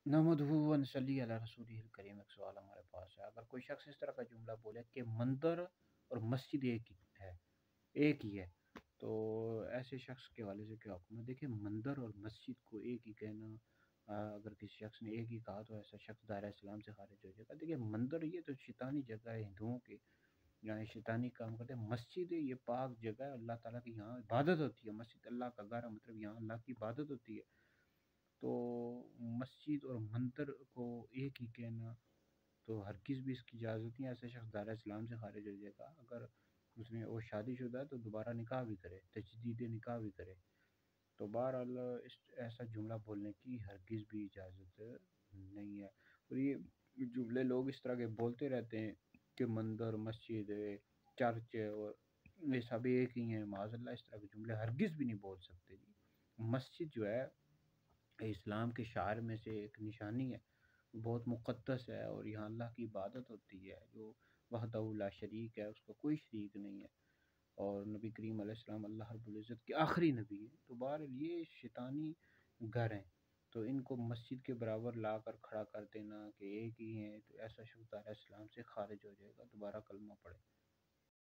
नहमदुहु व नसल्ली अला रसूलिहिल करीम। एक सवाल हमारे पास है, अगर कोई शख्स इस तरह का जुमला बोले कि मंदिर और मस्जिद एक ही है, एक ही है, तो ऐसे शख्स के हवाले से क्या हुक्म है? देखिए, मंदिर और मस्जिद को एक ही कहना, अगर किसी शख्स ने एक ही कहा तो ऐसा शख्स दायरा इस्लाम से खारिज हो जाएगा। देखिए, मंदिर ये तो शैतानी जगह है हिंदुओं की, यहाँ शैतानी काम करते हैं। मस्जिद है, ये पाक जगह है, अल्लाह ताला की यहाँ इबादत होती है। मस्जिद अल्लाह का घर है, मतलब यहाँ अल्लाह की इबादत होती है। तो मस्जिद और मंदिर को एक ही कहना तो हरगिज़ भी इसकी इजाज़त नहीं है। ऐसा शख्स दायरा इस्लाम से खारिज हो जाएगा। अगर उसने वो शादीशुदा है तो दोबारा निकाह भी करे, तजदीद निकाह भी करे। तो बहरहाल इस ऐसा जुमला बोलने की हरगिज़ भी इजाज़त नहीं है। और ये जुमले लोग इस तरह के बोलते रहते हैं कि मंदिर, मस्जिद है, चर्च है और ये सब एक ही हैं। माज़अल्लाह, इस तरह के जुमले हरगिज़ भी नहीं बोल सकते जी। मस्जिद जो है इस्लाम के शार में से एक निशानी है, बहुत मुक़द्दस है और यहाँ अल्लाह की इबादत होती है, जो वहदहू ला शरीक है, उसका कोई शरीक नहीं है। और नबी करीम अलैहिस्सलाम अल्लाह रब्बुल इज़्ज़त के आखिरी नबी हैं। तो बहरहाल ये शैतानी घर हैं, तो इनको मस्जिद के बराबर ला कर खड़ा कर देना कि एक ही हैं, तो ऐसा शख्स दायरा इस्लाम से खारिज हो जाएगा, दोबारा कलमा पढ़े।